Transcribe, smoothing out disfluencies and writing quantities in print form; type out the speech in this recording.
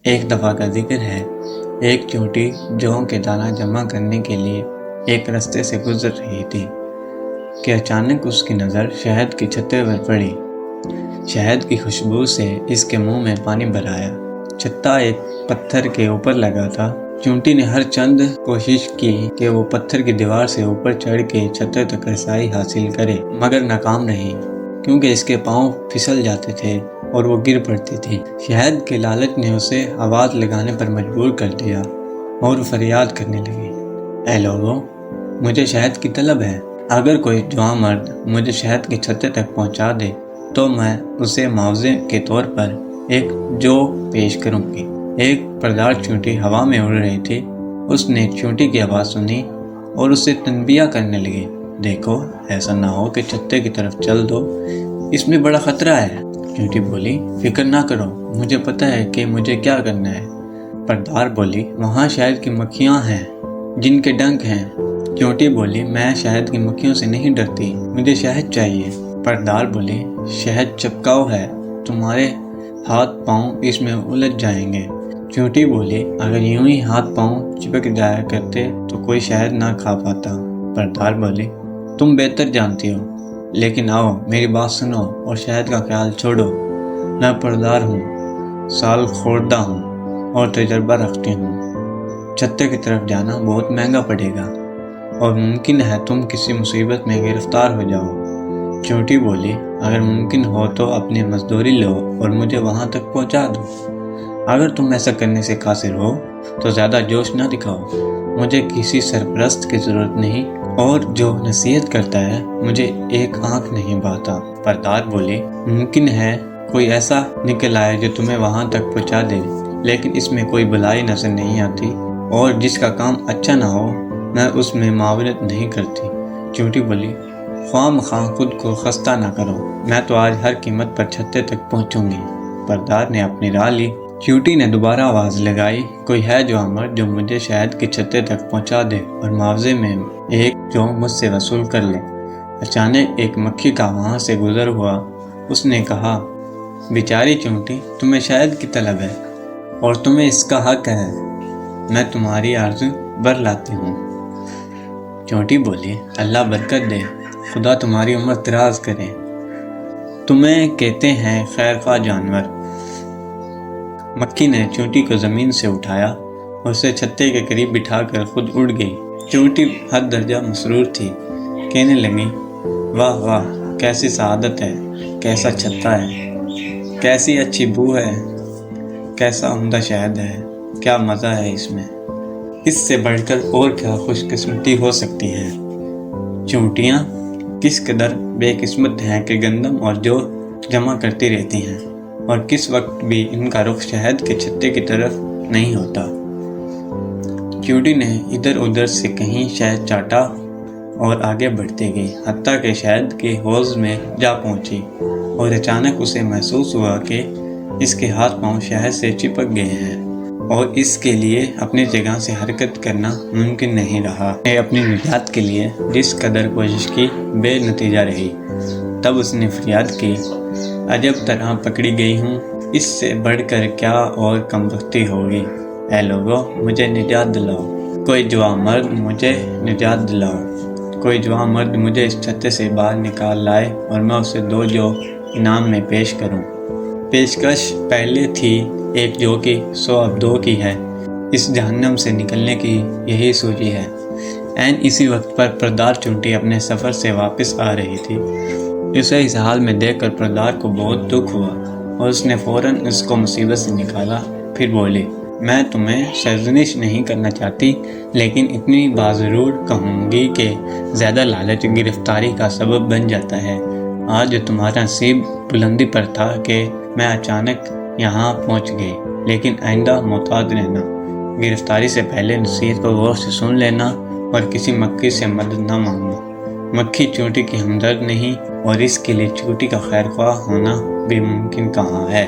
ایک دفعہ کا ذکر ہے، ایک چونٹی جووں کے دانہ جمع کرنے کے لیے ایک رستے سے گزر رہی تھی کہ اچانک اس کی نظر شہد کی چھتے پر پڑی۔ شہد کی خوشبو سے اس کے منہ میں پانی بھر آیا۔ چھتا ایک پتھر کے اوپر لگا تھا۔ چونٹی نے ہر چند کوشش کی کہ وہ پتھر کی دیوار سے اوپر چڑھ کے چھتے تک رسائی حاصل کرے، مگر ناکام رہی کیونکہ اس کے پاؤں پھسل جاتے تھے اور وہ گر پڑتی تھی۔ شہد کے لالچ نے اسے آواز لگانے پر مجبور کر دیا اور فریاد کرنے لگی، اے لوگو، مجھے شہد کی طلب ہے۔ اگر کوئی جوان مرد مجھے شہد کی چھتے تک پہنچا دے تو میں اسے معاوضے کے طور پر ایک جو پیش کروں گی۔ ایک پردار چونٹی ہوا میں اڑ رہی تھی۔ اس نے چونٹی کی آواز سنی اور اسے تنبیہ کرنے لگی، دیکھو، ایسا نہ ہو کہ چھتے کی طرف چل دو، اس میں بڑا خطرہ ہے۔ چونٹی بولی، فکر نہ کرو، مجھے پتہ ہے کہ مجھے کیا کرنا ہے۔ پردار بولی، وہاں شہد کی مکھیاں ہیں جن کے ڈنک ہیں۔ چونٹی بولی، میں شہد کی مکھیوں سے نہیں ڈرتی، مجھے شہد چاہیے۔ پردار بولی، شہد چپکاؤ ہے، تمہارے ہاتھ پاؤں اس میں الجھ جائیں گے۔ چونٹی بولی، اگر یوں ہی ہاتھ پاؤں چپک جایا کرتے تو کوئی شہد نہ کھا پاتا۔ پردار بولی، تم بہتر جانتی ہو، لیکن آؤ میری بات سنو اور شہد کا خیال چھوڑو۔ میں پردار ہوں، سال خوردہ ہوں اور تجربہ رکھتی ہوں۔ چھتے کی طرف جانا بہت مہنگا پڑے گا اور ممکن ہے تم کسی مصیبت میں گرفتار ہو جاؤ۔ چونٹی بولی، اگر ممکن ہو تو اپنی مزدوری لو اور مجھے وہاں تک پہنچا دو۔ اگر تم ایسا کرنے سے قاصر ہو تو زیادہ جوش نہ دکھاؤ، مجھے کسی سرپرست کی ضرورت نہیں، اور جو نصیحت کرتا ہے مجھے ایک آنکھ نہیں بھاتا۔ پردار بولی، ممکن ہے کوئی ایسا نکل آئے جو تمہیں وہاں تک پہنچا دے، لیکن اس میں کوئی بلائی نظر نہیں آتی، اور جس کا کام اچھا نہ ہو میں اس میں معاونت نہیں کرتی۔ چونٹی بولی، خواہ مخواہ خود کو خستہ نہ کرو، میں تو آج ہر قیمت پر چھتے تک پہنچوں گی۔ پردار نے اپنی راہ لی۔ چونٹی نے دوبارہ آواز لگائی، کوئی ہے جو امر جو مجھے شہد کی چھتے تک پہنچا دے اور معاوضے میں ایک جو مجھ سے وصول کر لے۔ اچانک ایک مکھی کا وہاں سے گزر ہوا۔ اس نے کہا، بیچاری چونٹی، تمہیں شہد کی طلب ہے اور تمہیں اس کا حق ہے، میں تمہاری آرزو بر لاتی ہوں۔ چونٹی بولی، اللہ برکت دے، خدا تمہاری عمر دراز کرے، تمہیں کہتے ہیں خیر خواہ جانور۔ مکھی نے چونٹی کو زمین سے اٹھایا اور اسے چھتے کے قریب بٹھا کر خود اڑ گئی۔ چونٹی حد درجہ مسرور تھی، کہنے لگی، واہ واہ، کیسی سعادت ہے، کیسا چھتا ہے، کیسی اچھی بو ہے، کیسا عمدہ شہد ہے، کیا مزہ ہے اس میں، اس سے بڑھ کر اور کیا خوش قسمتی ہو سکتی ہے۔ چونٹیاں کس قدر بے قسمت ہیں کہ گندم اور جو جمع کرتی رہتی ہیں اور کس وقت بھی ان کا رخ شہد کے چھتے کی طرف نہیں ہوتا۔ چونٹی نے ادھر ادھر سے کہیں شہد چاٹا اور آگے بڑھتے گئی، حتیٰ کہ شہد کے حوض میں جا پہنچی، اور اچانک اسے محسوس ہوا کہ اس کے ہاتھ پاؤں شہد سے چپک گئے ہیں اور اس کے لیے اپنی جگہ سے حرکت کرنا ممکن نہیں رہا۔ اپنی نجات کے لیے جس قدر کوشش کی، بے نتیجہ رہی۔ تب اس نے فریاد کی، عجب طرح پکڑی گئی ہوں، اس سے بڑھ کر کیا اور کم بختی ہوگی۔ اے لوگو، مجھے نجات دلاؤ، کوئی جوان مرد مجھے نجات دلاؤ، کوئی جوان مرد مجھے اس چھتے سے باہر نکال لائے اور میں اسے 2 جو انعام میں پیش کروں۔ پیشکش پہلے تھی ایک جو کی، 100 اب 2 کی ہے، اس جہنم سے نکلنے کی یہی سوچی ہے۔ عین اسی وقت پر پردار چونٹی اپنے سفر سے واپس آ رہی تھی۔ اسے اس حال میں دیکھ کر پردار کو بہت دکھ ہوا اور اس نے فوراً اس کو مصیبت سے نکالا۔ پھر بولی، میں تمہیں سرزنش نہیں کرنا چاہتی، لیکن اتنی بات ضرور کہوں گی کہ زیادہ لالچ گرفتاری کا سبب بن جاتا ہے۔ آج جو تمہارا نصیب بلندی پر تھا کہ میں اچانک یہاں پہنچ گئی، لیکن آئندہ محتاط رہنا، گرفتاری سے پہلے نصیحت کو غور سے سن لینا اور کسی مکھی سے مدد نہ مانگنا۔ مکھی چونٹی کی ہمدرد نہیں، اور اس کے لیے چونٹی کا خیر خواہ ہونا بھی ممکن کہاں ہے۔